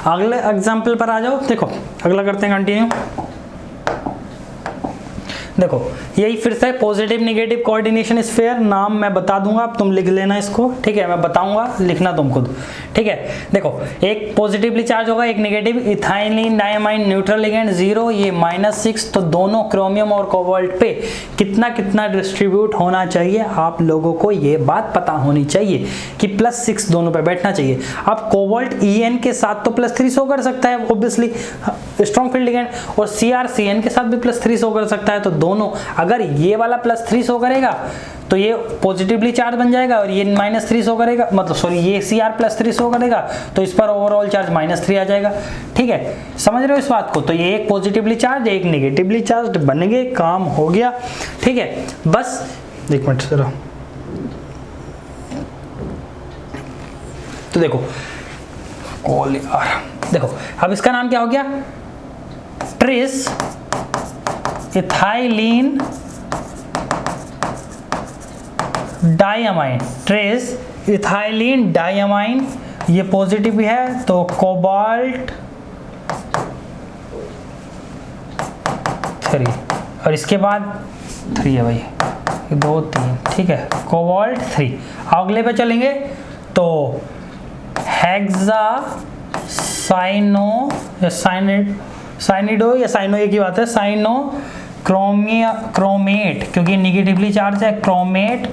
अगले एग्जाम्पल पर आ जाओ। देखो अगला करते हैं कंटिन्यू। देखो यही फिर से पॉजिटिव नेगेटिव कोऑर्डिनेशन स्फीयर, नाम मैं बता दूंगा, अब तुम लिख लेना इसको, ठीक है, मैं बताऊंगा, लिखना तुम खुद, ठीक है। देखो एक पॉजिटिवली चार्ज होगा, एक negative, ethylene diamine neutral ligand 0, ये -6, तो दोनों क्रोमियम और कोबाल्ट पे कितना कितना डिस्ट्रीब्यूट होना चाहिए, आप लोगों को ये बात पता होनी चाहिए कि +6 दोनों पे बैठना चाहिए। अब कोबाल्ट EN के साथ तो +3 शो कर सकता है ऑब्वियसली, स्ट्रॉन्ग फील्ड लिगेंड, और CR के साथ भी +3 शो कर सकता है, तो दोनों अगर ये वाला +3 शो करेगा तो ये पॉजिटिवली चार्ज बन जाएगा, और ये -3 शो करेगा, मतलब सॉरी ये CR +3 शो करेगा, तो इस पर ओवरऑल चार्ज -3 आ जाएगा, ठीक है, समझ रहे हो इस बात को। तो ये एक पॉजिटिवली चार्ज एक नेगेटिवली चार्ज बन गए, काम हो गया, ठीक है। बस एक मिनट जरा, तो देखो कॉल यार, देखो अब इसका नाम क्या हो गया, trace ethylene diamine, trace ethylene diamine, ये पॉजिटिव भी है, तो कोबाल्ट 3, और इसके बाद 3 है भाई, 2 3, ठीक है, कोबाल्ट 3। अगले पे चलेंगे तो हेक्सा साइनिडो या साइनो एक ही बात है, साइनो क्रोमेट, क्योंकि निगेटिवली चार्ज है, क्रोमेट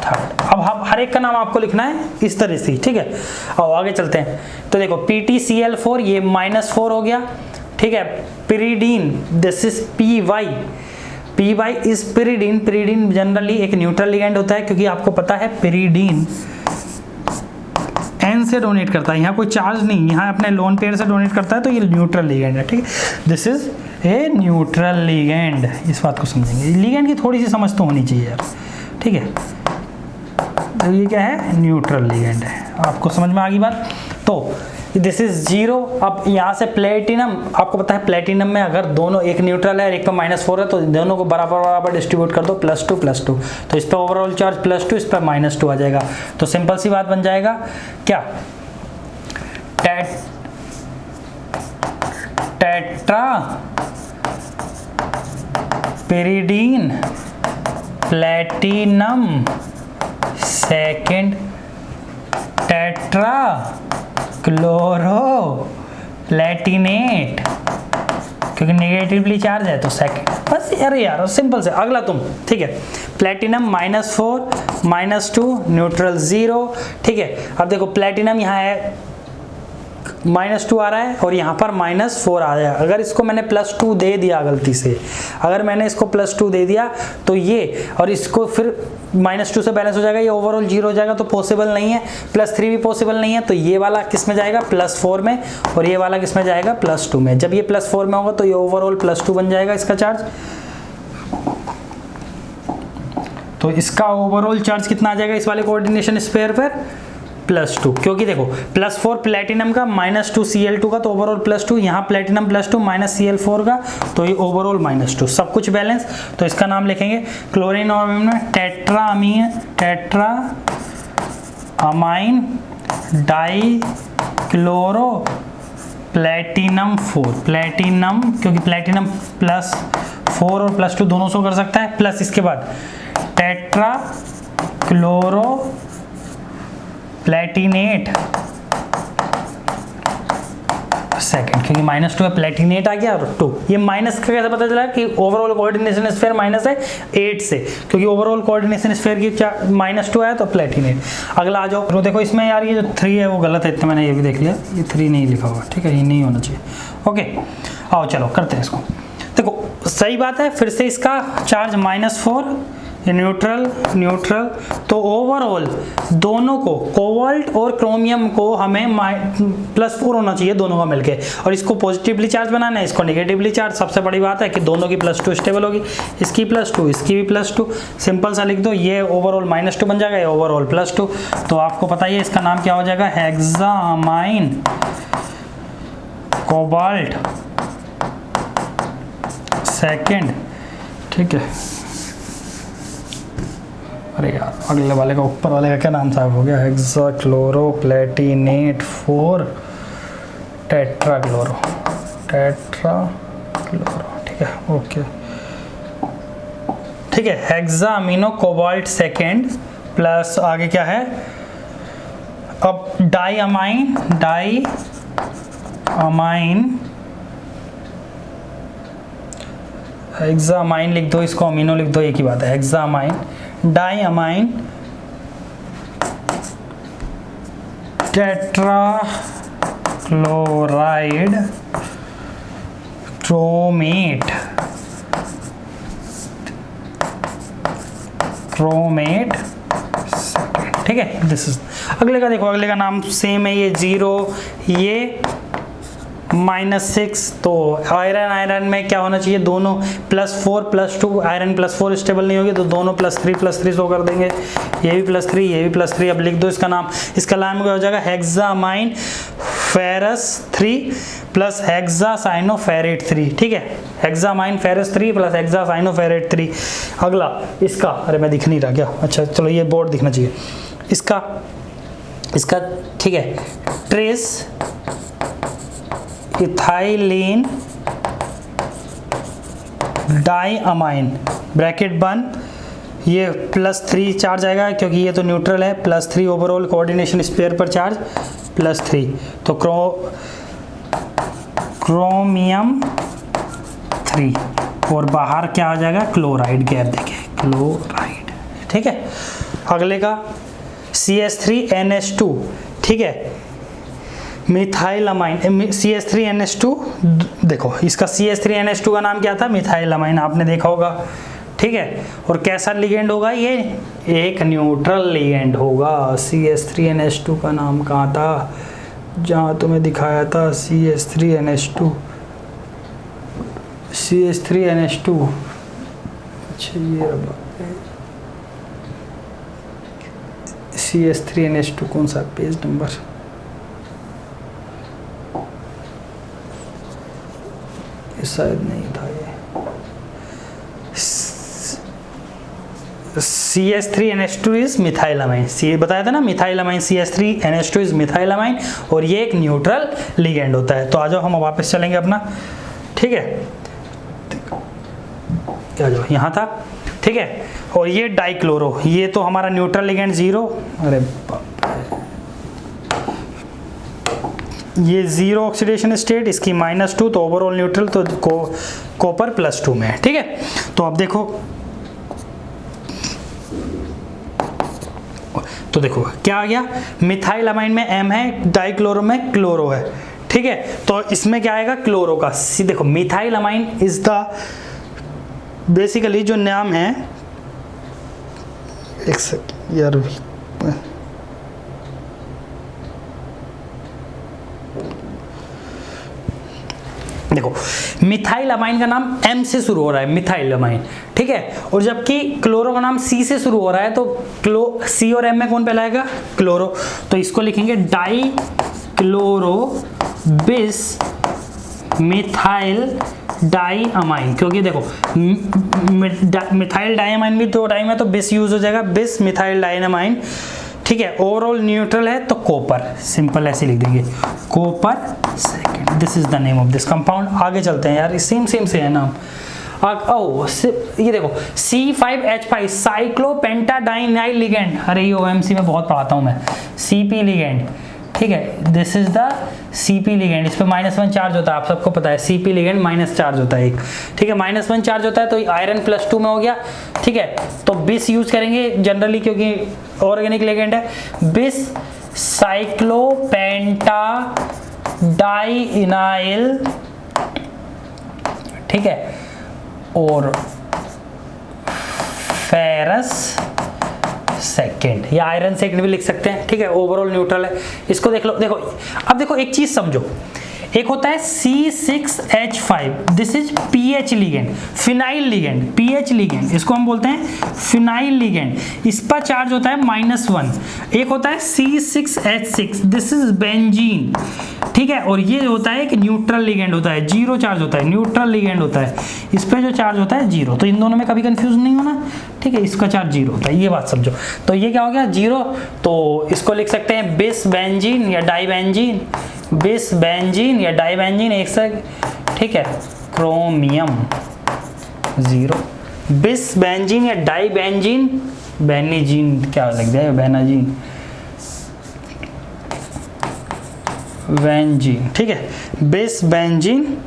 3rd। अब हम हर एक का नाम आपको लिखना है इस तरह से, ठीक है। और आगे चलते हैं, तो देखो PtCl4 ये -4 हो गया, ठीक है। Pyridine, this is PY is pyridine. Pyridine generally एक न्यूट्रल लिगेंड होता है, क्योंकि आपको पता है पिरिडीन N से डोनेट करता है, यहाँ कोई चार्ज नहीं, यहाँ अपने लोन पेयर से डोनेट करता है, तो ये न्यूट्रल लिगेंड है, ठीक है। This is a neutral ligand, इस बात को समझेंगे, लिगेंड की थोड़ी सी समझ तो होनी चाहिए यार, ठीक है। तो ये क्या है, न्यूट्रल लिगेंड है, आपको समझ में आ गई बात। तो दिस इज 0। अब यहाँ से प्लेटिनम, आपको पता है प्लेटिनम में अगर दोनों, एक न्यूट्रल है और एक पे -4 है, तो दोनों को बराबर बराबर डिस्ट्रीब्यूट कर दो, +2 +2, तो इस पर ओवरऑल चार्ज +2, इस पर -2 आ जाएगा। तो सिंपल सी बात बन जाएगा क्या, tetra pyridine platinum second, tetra chloro Palatinate, क्योंकि नेगेटिवली चार्ज है तो सेकेंड। बस अरे यार सिंपल से, अगला तुम, ठीक है। प्लेटिनम -4 -2 न्यूट्रल 0, ठीक है। अब देखो प्लेटिनम यहाँ है -2 आ रहा है, और यहाँ पर -4 आ रहा है। अगर इसको मैंने +2 दे दिया गलती से, अगर मैंने इसको +2 दे दिया, तो ये और इसको फिर -2 से बैलेंस हो जाएगा, ये ओवरऑल 0 हो जाएगा, तो पॉसिबल नहीं है। +3 भी पॉसिबल नहीं है, तो ये वाला किस में जाएगा, +4 में, और ये वाला किस में जाएगा, +2 में। जब ये +4 में होगा तो ये ओवरऑल +2 बन जाएगा इसका चार्ज। तो इसका ओवरऑल चार्ज कितना आ जाएगा इस वाले कोऑर्डिनेशन स्फीयर पर, +2, क्योंकि देखो +4 प्लेटिनम का, -2 Cl2 का, तो ओवरऑल +2, यहाँ प्लेटिनम +2 -Cl4 का, तो ये ओवरऑल -2, सब कुछ बैलेंस। तो इसका नाम लिखेंगे क्लोरीन और tetra amine die chloro platinum 4, platinum, क्योंकि प्लेटिनम +4 और +2 दोनों शो कर सकता है, प्लस इसके बाद टेट्रा क्लोरो प्लेटिनेट सेकेंड, क्योंकि -2 है, प्लेटिनेट आ गया, और 2, ये माइनस का कैसे पता चला कि ओवरऑल कोऑर्डिनेशन स्फीयर माइनस है 8 से, क्योंकि ओवरऑल कोऑर्डिनेशन स्फीयर की -2 आया तो प्लेटिनेट। अगला आ जाओ, तो देखो इसमें यार ये जो 3 है वो गलत है, इतना मैंने ये भी देख लिया, ये 3 नहीं लिखा हुआ, ठीक है, ये नहीं होना चाहिए। ओके आओ चलो करते हैं इसको। देखो सही बात है, फिर से इसका चार्ज -4, न्यूट्रल, तो ओवरऑल दोनों को, कोबाल्ट और क्रोमियम को हमें +4 होना चाहिए दोनों का मिलके, और इसको पॉजिटिवली चार्ज बनाना है, इसको नेगेटिवली चार्ज। सबसे बड़ी बात है कि दोनों की +2 स्टेबल होगी, इसकी +2 इसकी भी +2, सिंपल सा लिख दो, ये ओवरऑल -2 बन जाएगा, ये ओवरऑल +2। तो आपको पता ही है इसका नाम क्या हो जाएगा, हेक्सामाइन कोबाल्ट सेकेंड, ठीक है। अरे यार अगले वाले का, ऊपर वाले का क्या नाम साहब हो गया, हेक्साक्लोरोप्लेटिनेट 4 टेट्राक्लोरो, ठीक है, ओके, ठीक है। Hexa amino cobalt second plus आगे क्या है, अब डाईअमाइन हेक्सामाइन लिख दो, इसको अमीनो लिख दो, एक ही बात है। हेक्सामाइन डाईअमाइन टेट्राक्लोराइड क्रोमेट ठीक है। दिस इज अगले का देखो, अगले का नाम सेम है, ये 0 ये -6, तो आयरन में क्या होना चाहिए, दोनों +4 +2, आयरन +4 स्टेबल नहीं होगी तो दोनों +3 शो कर देंगे, ये भी +3 ये भी +3। अब लिख दो इसका नाम क्या हो जाएगा, हेक्सामाइन फेरस 3 प्लस हेक्सासाइनोफेरेट 3, ठीक है। हेक्सामाइन फेरस 3 प्लस हेक्सासाइनोफेरेट 3। अगला इसका, अरे मैं दिख नहीं रहा क्या, अच्छा चलो ये बोर्ड दिखना चाहिए इसका, ठीक है, ट्रेस इथाइलिन डाईअमाइन ब्रैकेट बंद, ये +3 चार्ज आएगा क्योंकि ये तो न्यूट्रल है, +3 ओवरऑल कोऑर्डिनेशन स्पेयर पर चार्ज +3, तो क्रोमियम 3 और बाहर क्या आ जाएगा, क्लोराइड, गैप देखे क्लोराइड, ठीक है। अगले का CH3NH2, ठीक है, मिथाइलमाइन CH3NH2, देखो इसका CH3NH2 का नाम क्या था, मिथाइलमाइन, आपने देखा होगा, ठीक है। और कैसा लिगेंड होगा, ये एक न्यूट्रल लिगेंड होगा। CH3NH2 का नाम कहाँ था, जहाँ तुम्हें दिखाया था, CH3NH2, अच्छा ये CH3NH2 कौन सा पेज नंबर, शायद नहीं था ये, CH3NH2 इज मिथाइलमाइन, बताया था ना, मिथाइलमाइन CH3NH2 इज मिथाइलमाइन, और ये एक न्यूट्रल लिगेंड होता है। तो आ जाओ हम वापस चलेंगे अपना, ठीक है, आ जाओ यहाँ था, ठीक है। और ये डाइक्लोरो, ये तो हमारा न्यूट्रल लिगेंड 0, अरे ये 0 ऑक्सीडेशन स्टेट, इसकी -2, तो ओवरऑल न्यूट्रल, तो कॉपर +2 में है, ठीक है। तो अब देखो, तो देखो क्या आ गया, मिथाइलमाइन में M है, डाइक्लोरो में क्लोरो है, ठीक है। तो इसमें क्या आएगा, क्लोरो का देखो, मिथाइलमाइन इज द बेसिकली जो नाम है, यार देखो, मिथाइलमाइन का नाम M से शुरू हो रहा है, मिथाइलमाइन, ठीक है। और जबकि क्लोरो का नाम C से शुरू हो रहा है, तो C और M में कौन पहला आएगा, क्लोरो, तो इसको लिखेंगे डाई क्लोरो बिस मिथाइल डाईअमाइन, क्योंकि देखो मिथाइल डाईअमाइन भी तो टाइम है, तो बिस यूज हो जाएगा, बिस मिथाइल डाईअमाइन, ठीक है। ओवरऑल न्यूट्रल है तो कॉपर, सिंपल ऐसे लिख देंगे, copper second, this is the name of this compound. आगे चलते हैं यार, सेम से है नाम। ये देखो C5H5 साइक्लोपेंटाडाइनाइल लिगेंड, अरे ये OMC में बहुत पढ़ाता हूँ मैं, CP लिगेंड, ठीक है, this is the CP ligand, इस पे -1 चार्ज होता है, आप सबको पता है, CP लिगेंड माइनस चार्ज होता है एक, ठीक है, -1 चार्ज होता है, तो आयरन +2 में हो गया, ठीक है। तो बिस यूज करेंगे जनरली क्योंकि ऑर्गेनिक लिगेंड है, बिस साइक्लोपेंटाडाइनाइल, ठीक है, और फेरस सेकेंड, या आयरन सेकेंड भी लिख सकते हैं, ठीक है। ओवरऑल न्यूट्रल है, इसको देख लो। देखो अब देखो एक चीज समझो, एक होता है C6H5, this is pH ligand, phenyl ligand, pH ligand, इसको हम बोलते हैं फिनाइल लिगेंड, इस पर चार्ज होता है -1। एक होता है C6H6, दिस इज बेंजीन, ठीक है, और ये होता है एक न्यूट्रल लिगेंड होता है, 0 चार्ज होता है, न्यूट्रल लिगेंड होता है, इस पर जो चार्ज होता है 0, तो इन दोनों में कभी कंफ्यूज नहीं होना, ठीक है, इसका चार्ज 0 होता है, ये बात समझो। तो ये क्या हो गया 0, तो इसको लिख सकते हैं बिस बेंजीन या डाई बेंजीन, बिस बेंजीन या डाई बेंजीन एक से, ठीक है, क्रोमियम 0। बिस बेंजीन या डाई बेंजीन, बेनिजीन क्या लग जाए, बेनाजीन, बेंजीन, ठीक है, बिस बेंजीन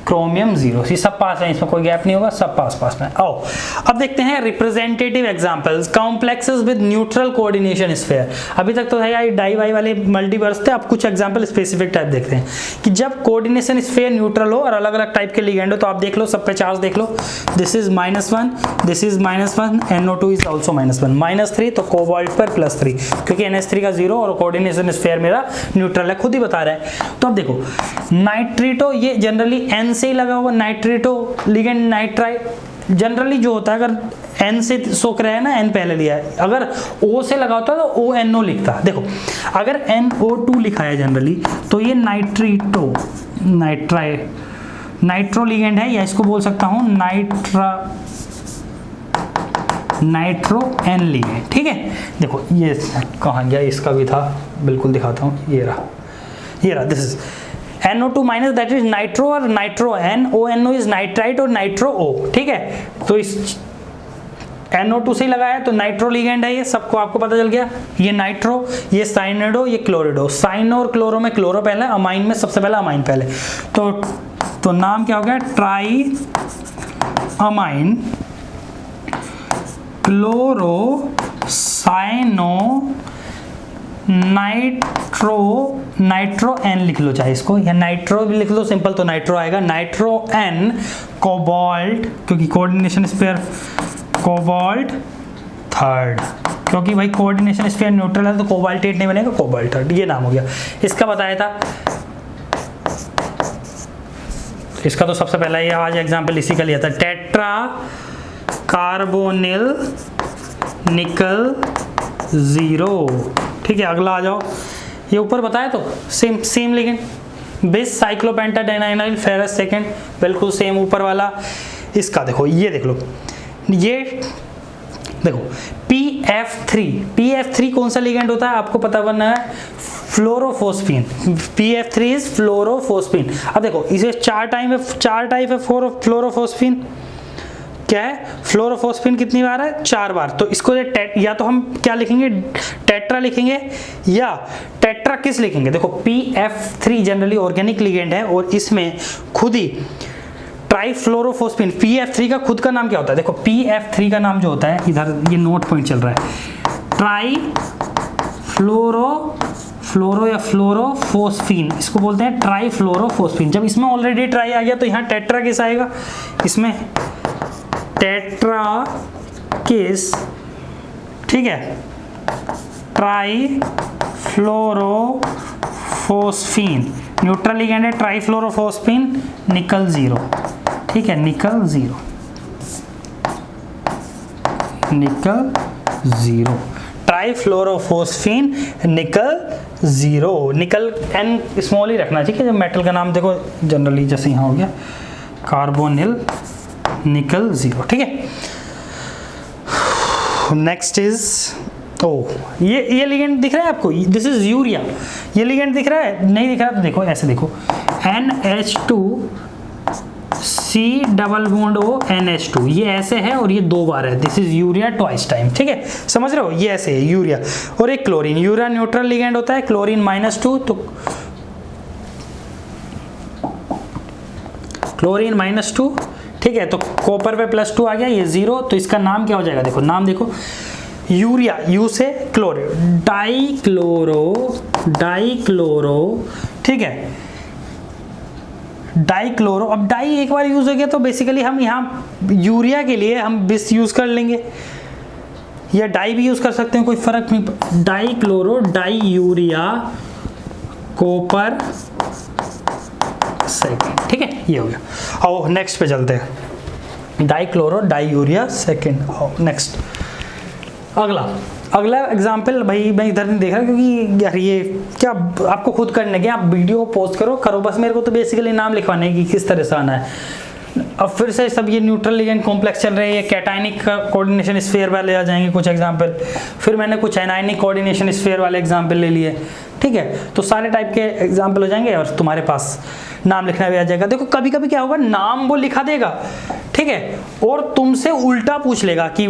क्रोमियम 0। ये सब पास है, इसमें कोई गैप नहीं होगा, सब पास पास में। आओ अब देखते हैं representative examples, complexes with neutral coordination sphere. अभी तक तो है यार डाई वाई वाले मल्टीवर्स थे, अब कुछ एग्जांपल स्पेसिफिक टाइप देखते हैं कि जब कोऑर्डिनेशन स्फीयर न्यूट्रल हो और अलग अलग टाइप के लिगेंड हो। तो आप देख लो, सब पे चार्ज देख लो, this is -1, this is -1, NO2 is also -1, -3 तो कोबाल्ट पर +3, क्योंकि NH3 का 0 और कोऑर्डिनेशन स्फीयर मेरा न्यूट्रल है, खुद ही बता रहा है। तो अब देखो नाइट्रेटो, ये जनरली N से ही लगा हुआ, नाइट्रेटो लिगेंड नाइट्राइट जनरली जो होता है, अगर N से शो कर रहा है ना, N पहले लिया है, अगर O से लगा होता तो ONO लिखता। देखो अगर NO2 लिखा है जनरली, तो ये नाइट्रेटो नाइट्रो लिगेंड है, या इसको बोल सकता हूं नाइट्रो N लिगेंड, ठीक है। देखो ये कहाँ गया, इसका भी था, बिल्कुल दिखाता हूँ, ये रहा, this is NO2 minus, that is nitro, और nitro N, ONO is nitrite और नाइट्रो O, ठीक है। तो इस NO2 से ही लगाया तो नाइट्रो लिगेंड है, ये सबको आपको पता चल गया। ये नाइट्रो, ये साइनेडो, ये क्लोरिडो। साइनो और क्लोरो में क्लोरो पहले, अमाइन में सबसे पहले अमाइन पहले। तो नाम क्या हो गया, triammine chloro cyano nitro N लिख लो, चाहे इसको, या नाइट्रो भी लिख लो सिंपल, तो नाइट्रो आएगा, नाइट्रो N कोबाल्ट, क्योंकि कोऑर्डिनेशन स्फीयर कोबाल्ट थर्ड, क्योंकि भाई कोऑर्डिनेशन स्फीयर न्यूट्रल है तो कोबाल्टेट नहीं बनेगा, कोबाल्ट थर्ड, ये नाम हो गया। इसका बताया था, इसका तो सबसे पहला ये आज एग्जांपल इसी का लिया था, टेट्रा कार्बोनिल निकल 0, ठीक है। अगला आ जाओ, ये ऊपर बताया तो सेम लिगेंड, बिस साइक्लोपेंटाडाइनाइल फेरस सेकंड, बिल्कुल सेम ऊपर वाला। इसका देखो, ये देख लो, ये देखो PF3 कौन सा लिगेंड होता है आपको पता बनना है, फ्लोरोफोस्फीन। PF3 is फ्लोरोफोस्फीन। अब देखो इसे चार टाइप है फ्लोरोफोस्फीन, क्या है, फ्लोरोफोस्फीन कितनी बार है, 4 बार। तो इसको या तो हम क्या लिखेंगे, टेट्रा लिखेंगे, या टेट्रा किस लिखेंगे। देखो PF3 जनरली ऑर्गेनिक लिगेंड है, और इसमें खुद ही ट्राइफ्लोरोफोस्फीन, PF3 का खुद का नाम क्या होता है, देखो PF3 का नाम जो होता है, इधर ये नोट पॉइंट चल रहा है, फ्लोरो या फ्लोरोफोस्फीन, इसको बोलते हैं ट्राइफ्लोरोफोस्फीन। जब इसमें ऑलरेडी ट्राई आ गया तो यहाँ टेट्रा किस आएगा, इसमें टेट्रा किस, ठीक है, ट्राइफ्लोरोफोस्फीन, न्यूट्रल लिगेंड है, ट्राइफ्लोरोफोस्फीन, निकल 0, ठीक है, निकल 0, ट्राइफ्लोरोफोस्फीन निकल 0, निकल N स्मॉल ही रखना चाहिए। जब मेटल का नाम देखो जनरली जैसे यहाँ हो गया कार्बोनिल निकल 0, ठीक है। नेक्स्ट इज ये लिगेंड दिख रहा है आपको, दिस इज यूरिया, ये लिगेंड दिख रहा है, नहीं दिख रहा तो देखो ऐसे देखो, NH2C double bond O NH2, ये ऐसे है और ये 2 बार है, this is urea twice time, ठीक है, समझ रहे हो, ये ऐसे है यूरिया। और एक क्लोरीन, यूरिया न्यूट्रल लिगेंड होता है, क्लोरीन -2, तो क्लोरीन -2, ठीक है, तो कॉपर पे +2 आ गया, ये 0, तो इसका नाम क्या हो जाएगा, देखो नाम देखो, यूरिया, यू से क्लोरीन, डाइक्लोरो, ठीक है, डाइक्लोरो। अब डाई एक बार यूज हो गया तो बेसिकली हम यहाँ यूरिया के लिए हम बिस यूज कर लेंगे, या डाई भी यूज कर सकते हैं, कोई फर्क नहीं, dichloro, diurea, copper second, ठीक है, ये हो गया। आओ नेक्स्ट पे चलते हैं, डाइक्लोरो डाई यूरिया सेकेंड। आओ नेक्स्ट, अगला एग्जाम्पल भाई मैं इधर नहीं देख रहा, क्योंकि यार ये क्या आपको खुद करने के, आप वीडियो पोस्ट करो बस, मेरे को तो बेसिकली नाम लिखवाने की किस तरह से आना है। अब फिर से सब ये न्यूट्रल लिगेंड कॉम्प्लेक्स चल रहे हैं, ये कैटायनिक कोऑर्डिनेशन स्फीयर वाले आ जाएंगे कुछ एग्जांपल, फिर मैंने कुछ एनायनिक कोऑर्डिनेशन स्फीयर वाले एग्जांपल ले लिए, ठीक है। तो सारे टाइप के एग्जांपल हो जाएंगे और तुम्हारे पास नाम लिखना भी आ जाएगा। देखो कभी कभी क्या होगा, नाम वो लिखा देगा, ठीक है, और तुमसे उल्टा पूछ लेगा कि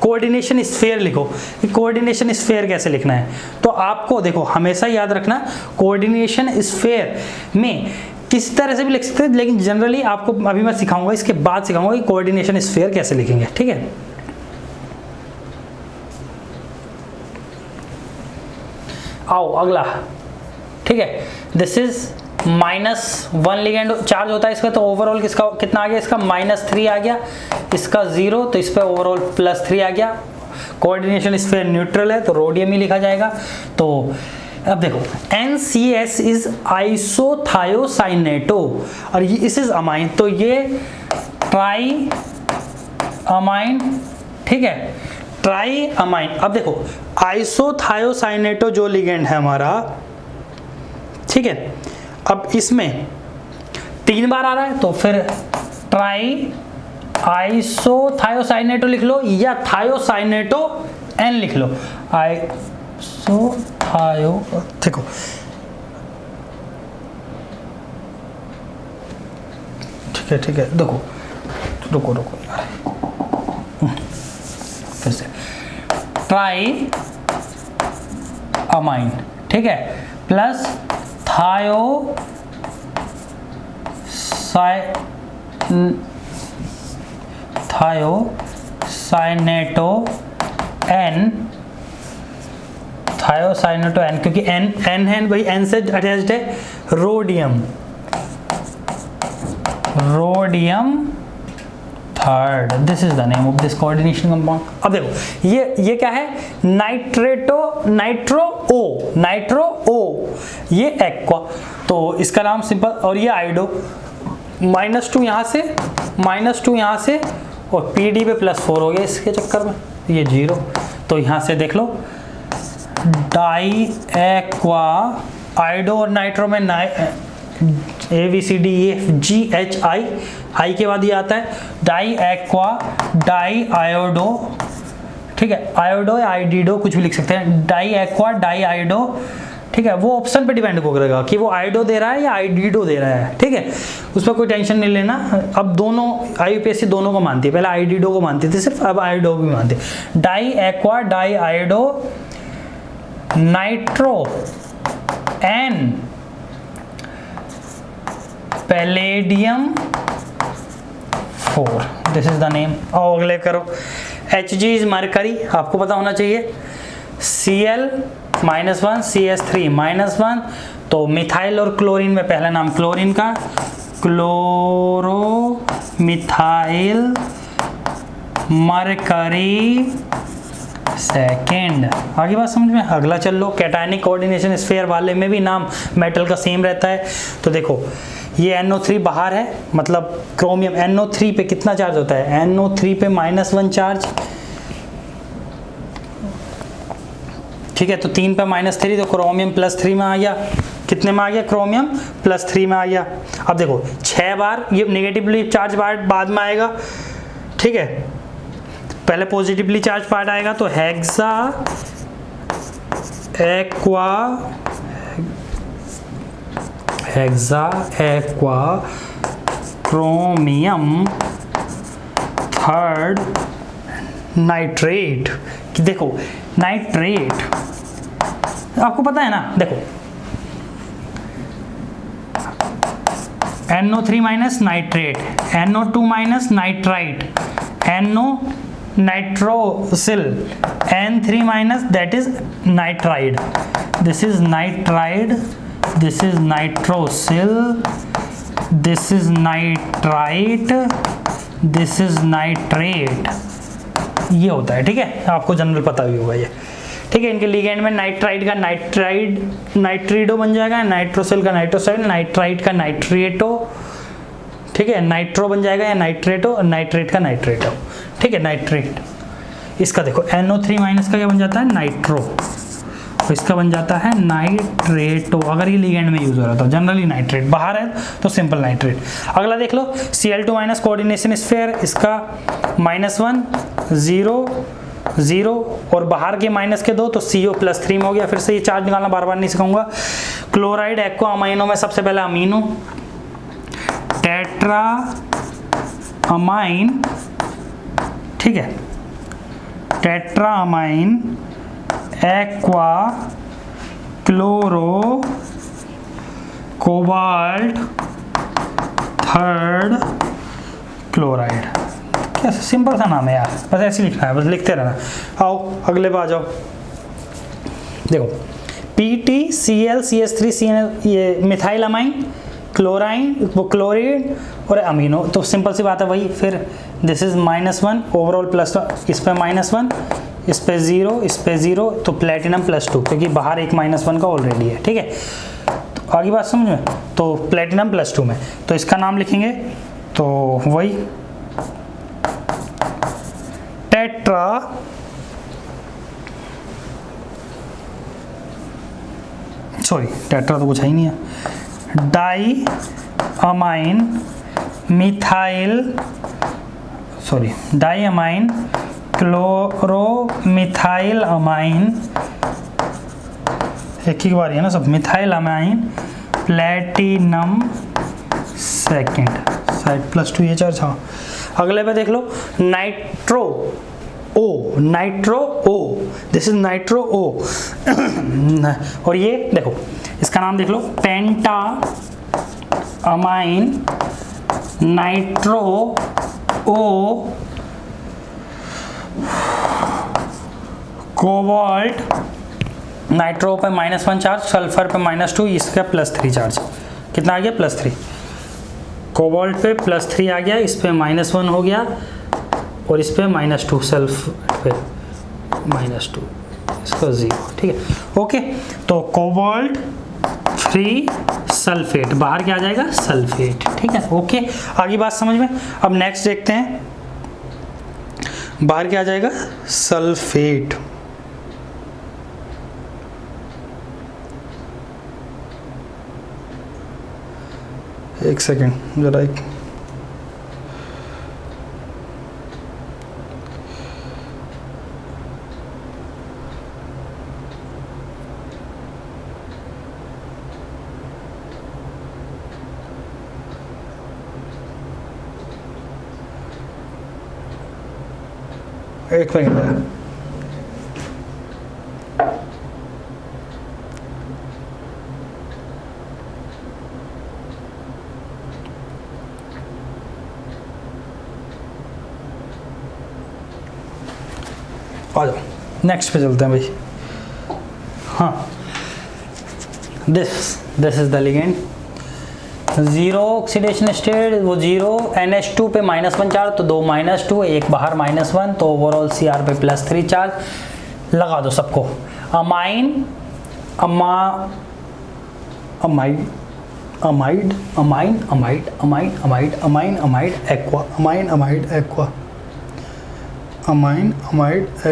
कोऑर्डिनेशन स्फीयर लिखो, कि कोऑर्डिनेशन स्फीयर कैसे लिखना है। तो आपको देखो हमेशा याद रखना, कोऑर्डिनेशन स्फीयर में किस तरह से भी लिख सकते हैं, लेकिन जनरली आपको अभी मैं सिखाऊंगा, इसके बाद सिखाऊंगा कि कोऑर्डिनेशन स्फीयर कैसे लिखेंगे, ठीक है। आओ अगला, ठीक है, दिस इज -1 लिगेंड चार्ज होता है इसका, तो ओवरऑल किसका कितना आ गया, इसका -3 आ गया, इसका 0, तो इस पर ओवरऑल +3 आ गया। कोऑर्डिनेशन स्फीयर न्यूट्रल है तो रोडियम ही लिखा जाएगा। तो अब देखो NCS इज आइसोथायोसाइनेटो और ये इस इज अमाइन, तो ये ट्राई अमाइन, ठीक है, ट्राई अमाइन। अब देखो आइसोथायोसाइनेटो जो लिगेंड है हमारा, ठीक है, अब इसमें 3 बार आ रहा है तो फिर ट्राई आइसोथायोसाइनेटो लिख लो या थायोसाइनेटो N लिख लो, आइसोथायो, देखो ठीक है, देखो रुको यार, फिर से ट्राई अमाइन, ठीक है, प्लस थायोसाइनेटो N, क्योंकि N है भाई, N से अटैच्ड है rhodium third, this is the name of this coordination compound. अब देखो ये क्या है, नाइट्रो ओ, ये एक्वा, तो इसका नाम सिंपल, और ये आइडो, -2 यहाँ से और PD पे +4 हो गया इसके चक्कर में, ये 0, तो यहाँ से देख लो डाई एक्वा, आइडो और नाइट्रो में ABCDEFGHI, आई के बाद ये आता है डाई एक्वा, डाई आयोडो, ठीक है, आयोडो या आइडिडो कुछ भी लिख सकते हैं, डाई एक्वा डाई आइडो, ठीक है, वो ऑप्शन पे डिपेंड करेगा कि वो आइडो दे रहा है या आइडिडो दे रहा है, ठीक है, उस पर कोई टेंशन नहीं लेना। अब दोनों IUPAC दोनों को मानती है, पहले आइडिडो को मानती थी सिर्फ, अब आइडो भी मानती है। Diaqua diiodo nitro N palladium 4, this is the name. और अगले करो, Hg इज मरकरी, आपको पता होना चाहिए, Cl -1 CH3 -1, तो मिथाइल और क्लोरीन में पहला नाम क्लोरीन का, क्लोरो मिथाइल मरकरी सेकेंड। आगे बात समझ में, अगला चल लो, कैटायनिक कोऑर्डिनेशन स्फीयर वाले में भी नाम मेटल का सेम रहता है। तो देखो ये NO3 बाहर है, मतलब क्रोमियम NO3 पे कितना चार्ज होता है, NO3 पे -1 चार्ज, ठीक है, तो 3 पे -3, तो क्रोमियम +3 में आ गया, कितने में आ गया, क्रोमियम +3 में आ गया। अब देखो 6 बार ये नेगेटिवली चार्ज पार्ट बाद में आएगा, ठीक है, पहले पॉजिटिवली चार्ज पार्ट आएगा, तो hexa aqua chromium third nitrate. देखो नाइट्रेट आपको पता है ना, देखो NO3 minus nitrate, NO2 minus nitrite, NO nitrosyl, N3 minus that is nitride, this is nitride, this is nitrosyl, this is nitrite, this is nitrate, ये होता है, ठीक है, आपको जनरल पता भी होगा ये, ठीक है। इनके लिगेंड में नाइट्राइड का नाइट्रिडो बन जाएगा, नाइट्रोसिल का नाइट्रोसाइड, नाइट्राइट का नाइट्रिएटो, ठीक है, नाइट्रो बन जाएगा या नाइट्रेटो, और नाइट्रेट का नाइट्रेटो, ठीक है, नाइट्रेट। इसका देखो NO3 माइनस का क्या बन जाता है, नाइट्रो, तो इसका बन जाता है नाइट्रेटो, अगर ये लिगेंड में यूज हो रहा था। जनरली नाइट्रेट, बाहर है तो सिंपल नाइट्रेट। अगला देख लो Cl2 माइनस कोऑर्डिनेशन स्फीयर, इसका -1 0 0 और बाहर के माइनस के 2 तो CO+3 में हो गया। फिर से ये चार्ज निकालना बार बार नहीं सिखाऊंगा। क्लोराइड एक्वा अमाइनो में सबसे पहले अमीनो, टेट्रा अमाइन, ठीक है, tetra amine aqua chloro cobalt third chloride. क्या सिंपल सा नाम है यार, बस ऐसे लिखना है, बस लिखते रहना। आओ अगले पे आ जाओ। देखो PTCl CH3CN, ये मिथाइल अमाइन, क्लोराइन वो क्लोरीन और अमीनो, तो सिंपल सी बात है वही। फिर दिस इज -1 ओवरऑल +1, इस पे -1, इस पे 0, इस पे 0, तो प्लेटिनम +2 क्योंकि बाहर एक -1 का ऑलरेडी है, ठीक है। तो आगे बात समझ में, तो प्लेटिनम +2 में, तो इसका नाम लिखेंगे तो वही टेट्रा टेट्रा तो कुछ है ही नहीं है, di amine methyl di amine chloro methyl amine, एक ही बार है ना सब, methyl amine platinum second, side +2 ये चार्ज। हाँ अगले पे देख लो nitro O, this is nitro O और ये देखो इसका नाम देख लो penta amine nitro O cobalt, nitro पे -1 चार्ज, सल्फर पे -2, इसका +3 चार्ज, कितना आ गया +3, कोबाल्ट पे +3 आ गया, इस पे -1 हो गया और इस पे -2, सल्फर पे -2, इसका 0, ठीक है। ओके तो कोबाल्ट फ्री सल्फेट, बाहर क्या आ जाएगा सल्फेट, ठीक है। ओके आगे बात समझ में। अब नेक्स्ट देखते हैं, बाहर क्या आ जाएगा सल्फेट। एक सेकेंड जरा, एक सेकेंड। आ जाओ नेक्स्ट पे चलते हैं भाई। हाँ this is the ligand, 0 oxidation state, वो 0 NH2 पे -1 चार्ज, तो 2 -2, एक बाहर -1, तो ओवरऑल Cr पे +3 चार्ज। लगा दो सबको, अमाइन अमाइड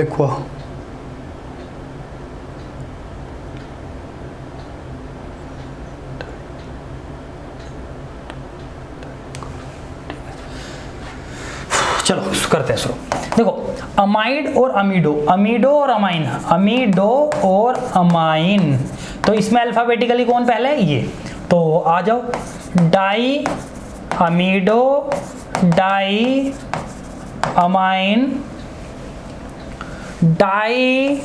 एक्वा, चलो करते हैं शुरू। देखो अमाइड और अमीडो और अमाइन, तो इसमें अल्फाबेटिकली कौन पहले है ये, तो आ जाओ di amido di amine di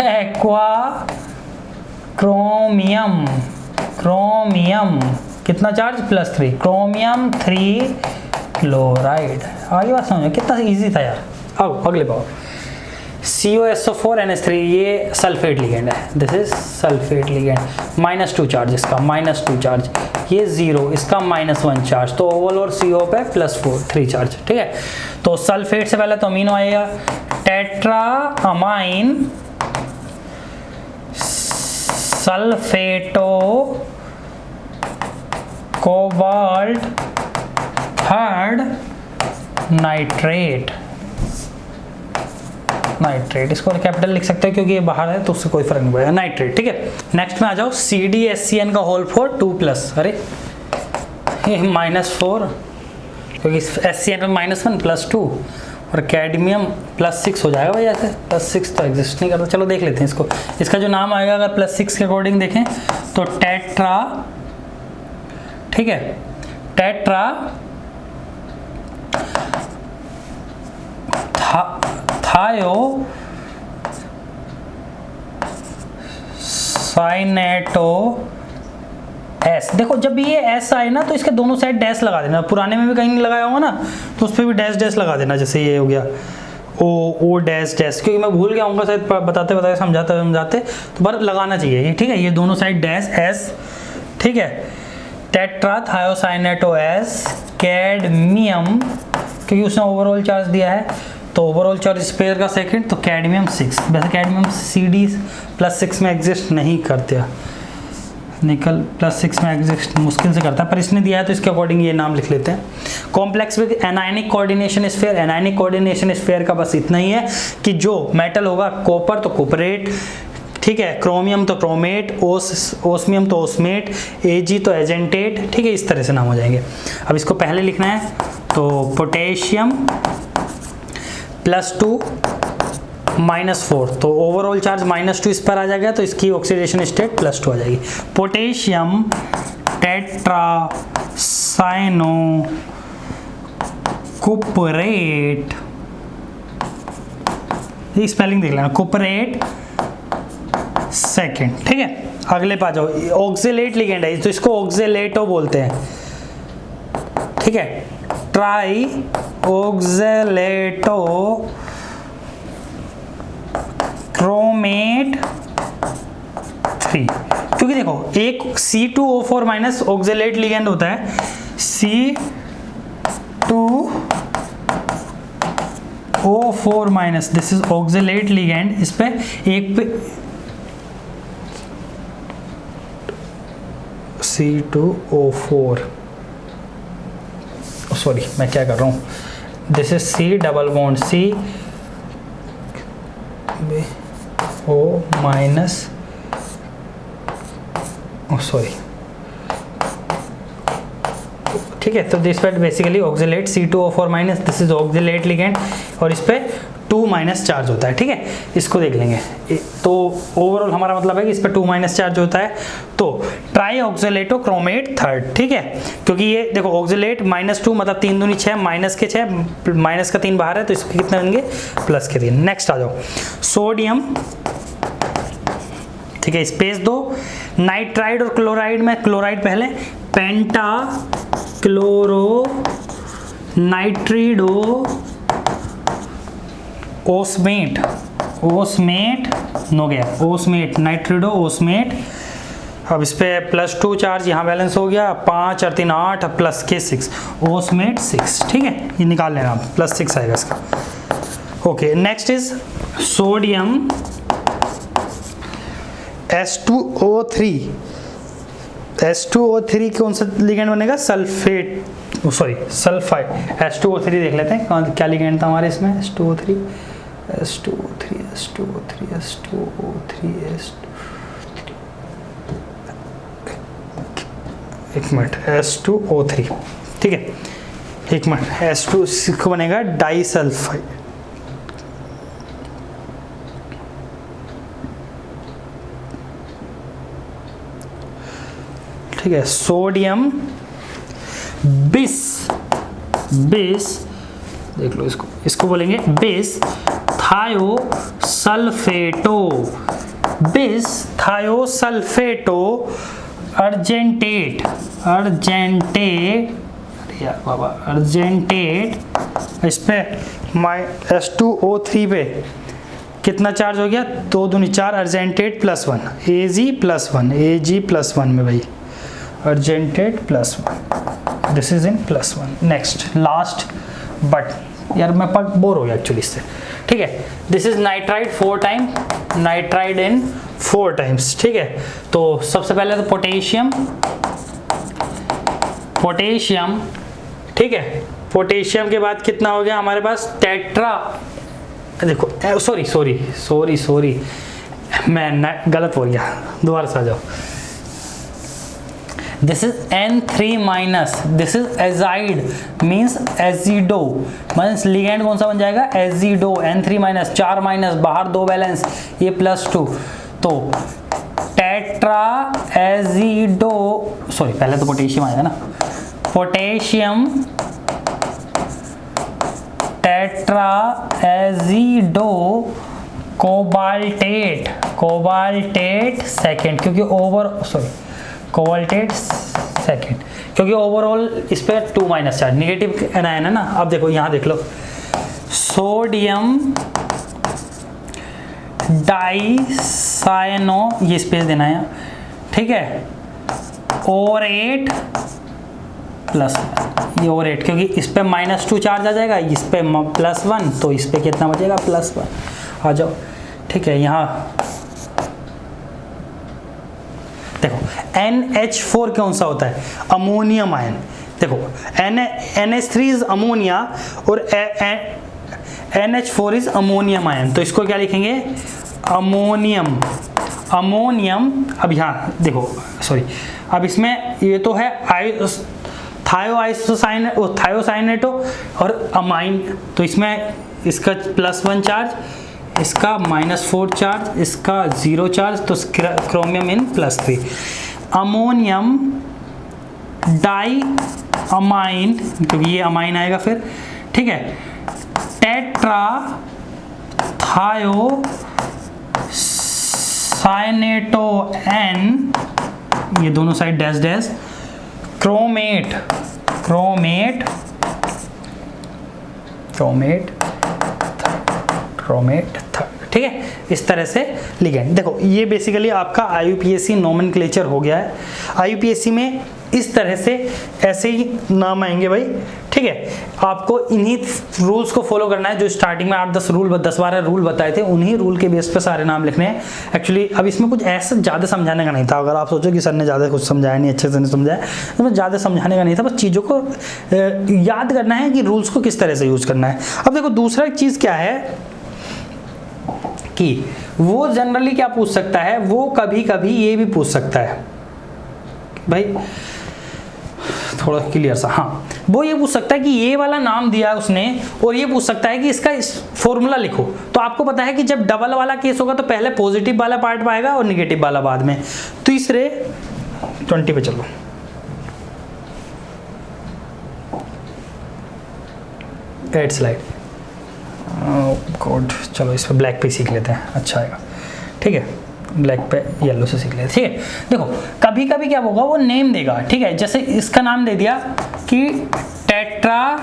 aqua chromium कितना चार्ज +3, क्रोमियम 3 क्लोराइड। आगे बात समझो, कितना इजी था यार। अब अगले पाओ COSO4 NH3, ये सल्फेट लिगेंड है, this is sulphate ligand, -2 charge इसका, -2 चार्ज, ये 0 इसका -1 चार्ज, तो ओवरऑल CO पे +3 चार्ज, ठीक है। तो सल्फेट से पहले तो अमीनो आएगा, tetra amine सल्फेटो cobalt third nitrate, of nitrate, इसको कैपिटल लिख सकते हैं क्योंकि ये बाहर है तो उससे कोई फर्क नहीं पड़ेगा, नाइट्रेट। ठीक है, नेक्स्ट में आ जाओ, CdSCN का होल 4 2+, अरे ये -4 क्योंकि SCN में -1 +2 और कैडमियम +6 हो जाएगा भाई, ऐसे +6 तो एग्जिस्ट नहीं करता। चलो देख लेते हैं इसको, इसका जो नाम आएगा अगर +6 के अकॉर्डिंग देखें तो टेट्रा, ठीक है, टेट्रा थायो साइनेटो एस। देखो जब ये एस आए ना तो इसके दोनों साइड डैश लगा देना, पुराने में भी कहीं नहीं लगाया होगा ना तो उस पर भी डैश डैश लगा देना, जैसे ये हो गया ओ डैश डैश, क्योंकि मैं भूल गया हूँ शायद बताते बताते समझाते तो पर लगाना चाहिए ये, ठीक है, ये दोनों साइड डैश एस, ठीक है। टेट्राथायोसाइनेटो एस कैडमियम, क्योंकि उसने ओवरऑल चार्ज दिया है तो ओवरऑल चार्ज स्पेयर का सेकंड, तो कैडमियम 6। वैसे कैडमियम Cd+6 में एग्जिस्ट नहीं करते, निकल +6 में एग्जिस्ट मुश्किल से करता है, पर इसने दिया है तो इसके अकॉर्डिंग ये नाम लिख लेते हैं। Complex with anionic coordination sphere, anionic coordination sphere का बस इतना ही है कि जो मेटल होगा कॉपर तो कॉपरेट, ठीक है, क्रोमियम तो क्रोमेट, ओस्मियम तो ओस्मेट, Ag तो एजेंटेट, ठीक है, इस तरह से नाम हो जाएंगे। अब इसको पहले लिखना है तो पोटेशियम +2 -4, तो ओवरऑल चार्ज -2 इस पर आ जाएगा तो इसकी ऑक्सीडेशन स्टेट +2 आ जाएगी। पोटेशियम टेट्रासाइनो कुपरेट, ये स्पेलिंग देख लेना, कुपरेट सेकेंड, ठीक है। अगले पे आ जाओ, ऑक्जेलेट लिगेंड है तो इसको ऑक्जेलेटो बोलते हैं, ठीक है, ट्राई ऑक्जेलेटो क्रोमेट 3, क्योंकि देखो एक C2O4- ऑक्जेलेट लिगेंड होता है, C2O4-, this is oxalate ligand, इस पे एक पे C2O4, सॉरी मैं क्या कर रहा हूँ, this is C double bond CO-, sorry, ठीक है, तो दिस पे basically oxalate C2O4-, this is oxalate ligand और इस पे 2- चार्ज होता है, ठीक है, इसको देख लेंगे। तो ओवरऑल हमारा मतलब है कि इस पे 2- चार्ज होता है, तो ट्राई ऑक्जेलेटो क्रोमेट 3, ठीक है, क्योंकि ये देखो ऑक्जेलेट -2 मतलब 3 दूनी 6, माइनस के 6, माइनस का 3 बाहर है तो इसके कितने होंगे प्लस के 3। नेक्स्ट आ जाओ, सोडियम, ठीक है, स्पेस दो, नाइट्राइड और क्लोराइड में क्लोराइड पहले, पेंटा क्लोरो नाइट्रिडो ओस्मेट, नो गया, ओस्मेट, नाइट्रिडो ओस्मेट। अब इस पे +2 चार्ज यहाँ बैलेंस हो गया, 5 और 3 8 प्लस के 6, ओस्मेट 6, ठीक है, ये निकाल लेना, +6 आएगा इसका। Okay, next is sodium H2O3 कौन सा लिगेंड बनेगा, सल्फाइड, H2O3 देख लेते हैं क्या लिगेंड था हमारे इसमें, H2O3 एक मिनट, H2O3, ठीक है, एक मिनट, H2 को बनेगा डाइसल्फाइड, ठीक है, सोडियम बिस देख लो, इसको बोलेंगे बिस थायोसल्फेटो अर्जेंटेट, इस पे H2O3 पे कितना चार्ज हो गया, 2 दूनी 4, अर्जेंटेट +1, Ag+1 में भाई, argentate +1, this is in +1। Next last, but यार मैं बोर हो गया एक्चुअली इससे, ठीक है, this is nitride 4 time, nitride in 4 times, ठीक है। तो सबसे पहले तो पोटेशियम, ठीक है, पोटेशियम के बाद कितना हो गया हमारे पास, टेट्रा देखो सॉरी मैं गलत बोल गया, दोबारा से आ जाओ। This is N3 minus, this is azide means azido, means ligand कौन सा बन जाएगा, एजिडो। N3 माइनस, 4 माइनस, बाहर 2 बैलेंस, ये +2, तो टेट्रा एजिडो, सॉरी पहले तो पोटेशियम आएगा ना, potassium tetra azido cobaltate second, क्योंकि कोबाल्टेट सेकेंड, क्योंकि ओवरऑल इस पे 2 माइनस चार्ज, निगेटिव एनायन है ना। अब देखो यहाँ देख लो, सोडियम डाइसायनो, ये स्पेस देना है, ठीक है, ओरेट प्लस, ये ओरेट, क्योंकि इस पे -2 चार्ज आ जाएगा, इस पे +1, तो इस पे कितना बचेगा, +1। आ जाओ, ठीक है। यहाँ देखो NH4 कौन सा होता है, अमोनियम आयन। देखो NH3 इज अमोनिया और NH4 इज अमोनियम आयन, तो इसको क्या लिखेंगे, अमोनियम। अब यहाँ देखो, सॉरी, अब इसमें ये तो है थायोसाइनेटो और अमाइन, तो इसमें इसका +1 चार्ज, इसका -4 चार्ज, इसका 0 चार्ज, तो chromium in +3। Ammonium diammine, क्योंकि ये अमाइन आएगा फिर, ठीक है, टेट्रा थायोसाइनेटो N, ये दोनों साइड डैश डैश, क्रोमेट, ठीक है। इस तरह से लिगेंड, देखो ये बेसिकली आपका IUPAC नोमेनक्लेचर हो गया है। IUPAC में इस तरह से ऐसे ही नाम आएंगे भाई, ठीक है। आपको इन्हीं रूल्स को फॉलो करना है, जो स्टार्टिंग में 10-12 रूल बताए थे, उन्हीं रूल के बेस पे सारे नाम लिखने हैं। एक्चुअली अब इसमें कुछ ऐसा ज़्यादा समझाने का नहीं था, अगर आप सोचो कि सर ने ज़्यादा कुछ समझाया नहीं, अच्छे से नहीं समझाया, तो मैं ज़्यादा समझाने का नहीं था, बस चीज़ों को याद करना है कि रूल्स को किस तरह से यूज़ करना है। अब देखो दूसरा चीज़ क्या है कि वो जनरली क्या पूछ सकता है, वो कभी कभी ये भी पूछ सकता है भाई, थोड़ा क्लियर सा, हाँ, वो ये पूछ सकता है कि ये वाला नाम दिया है उसने, और ये पूछ सकता है कि इसका फॉर्मूला लिखो। तो आपको पता है कि जब डबल वाला केस होगा तो पहले पॉजिटिव वाला पार्ट आएगा और निगेटिव वाला बाद में। तीसरे 20 पे चलो, एड स्लाइड, कोड, चलो इस पे ब्लैक पे सीख लेते हैं, अच्छा आएगा, ठीक है, ब्लैक पे येलो से सीख लेते हैं, ठीक है। देखो कभी कभी क्या होगा, वो नेम देगा, ठीक है, जैसे इसका नाम दे दिया कि टेट्रा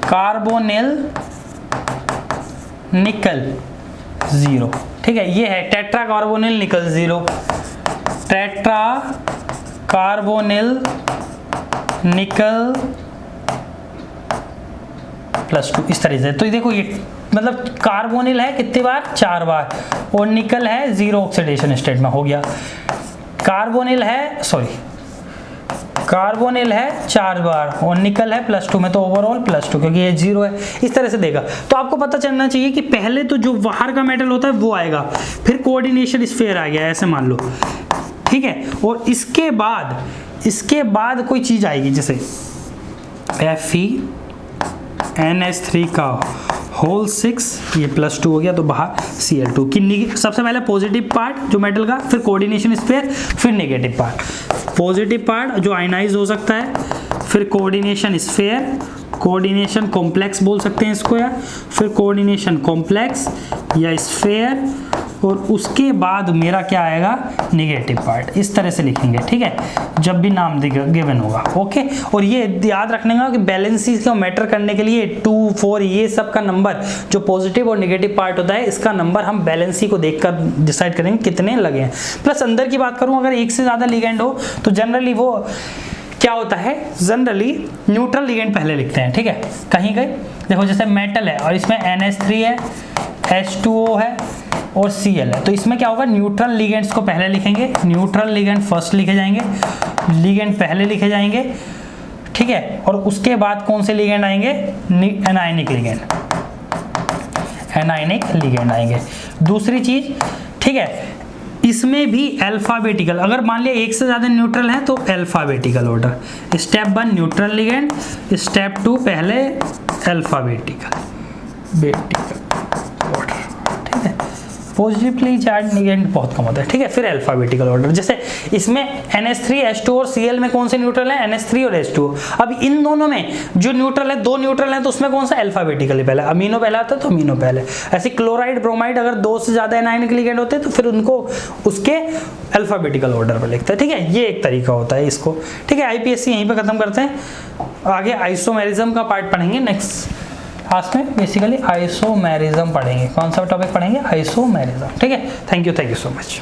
कार्बोनिल निकल 0, ठीक है, ये है टेट्रा कार्बोनिल निकल 0, टेट्रा कार्बोनिल निकल +2, इस तरह से। तो देखो ये मतलब कार्बोनिल है कितनी बार, 4 बार, और निकल है 0 ऑक्सीडेशन स्टेट में, हो गया। कार्बोनिल है 4 बार और निकल है +2 में, तो ओवरऑल +2, क्योंकि ये 0 है, इस तरह से देगा। तो आपको पता चलना चाहिए कि पहले तो जो बाहर का मेटल होता है वो आएगा, फिर कोऑर्डिनेशन स्फीयर आ गया, ऐसे मान लो, ठीक है, और इसके बाद कोई चीज आएगी, जैसे FeNH3 का होल 6, ये +2 हो गया, तो बाहर Cl2 की सबसे पहले पॉजिटिव पार्ट जो मेटल का, फिर कोऑर्डिनेशन स्फीयर, फिर नेगेटिव पार्ट। पॉजिटिव पार्ट जो आयनाइज हो सकता है, फिर कोऑर्डिनेशन स्फीयर, कोऑर्डिनेशन कॉम्प्लेक्स बोल सकते हैं इसको, या फिर कोऑर्डिनेशन कॉम्प्लेक्स या स्फीयर, और उसके बाद मेरा क्या आएगा, नेगेटिव पार्ट। इस तरह से लिखेंगे, ठीक है, जब भी नाम गिवन होगा, ओके। और ये याद रखने का कि बैलेंसी को मैटर करने के लिए 2, 4 ये सब का नंबर, जो पॉजिटिव और नेगेटिव पार्ट होता है, इसका नंबर हम बैलेंसी को देखकर डिसाइड करेंगे कितने लगे हैं। प्लस अंदर की बात करूं, अगर एक से ज़्यादा लिगेंड हो तो जनरली वो क्या होता है, जनरली न्यूट्रल लिगेंड पहले लिखते हैं, ठीक है। कहीं देखो जैसे मेटल है और इसमें NH3 है, H2O है और Cl है, तो इसमें क्या होगा, न्यूट्रल लिगेंड्स को पहले लिखेंगे, न्यूट्रल लिगेंड फर्स्ट लिखे जाएंगे, लिगेंड पहले लिखे जाएंगे, ठीक है, और उसके बाद कौन से लिगेंड आएंगे, एनायनिक लिगेंड। एनायनिक लिगेंड आएंगे। दूसरी चीज, ठीक है, इसमें भी अल्फाबेटिकल, अगर मान लिया एक से ज्यादा न्यूट्रल है तो alphabetical order. Step 1 neutral ligand, step 2 पहले अल्फाबेटिकल ऑर्डर, ठीक है। पॉजिटिवली चार्ज लिगेंड बहुत कम होता है, ठीक है। फिर अल्फाबेटिकल ऑर्डर, जैसे इसमें NH3H2 और Cl में कौन से न्यूट्रल है, NH3 और H2। अब इन दोनों में जो न्यूट्रल है, दो न्यूट्रल है, तो उसमें कौन सा अल्फाबेटिकली पहले, अमीनो पहले आता है तो अमीनो पहले। ऐसे क्लोराइड ब्रोमाइड अगर दो से ज्यादा एनायनिक लिगेंड होते हैं तो फिर उनको उसके अल्फाबेटिकल ऑर्डर पर लिखते हैं, ठीक है। ये एक तरीका होता है इसको, ठीक है। IPSC यहीं पर खत्म करते हैं, आगे आइसोमेरिज्म का पार्ट पढ़ेंगे नेक्स्ट क्लास में। बेसिकली आइसोमेरिज्म पढ़ेंगे, कौन सा टॉपिक पढ़ेंगे, आइसोमेरिज्म, ठीक है। Thank you so much.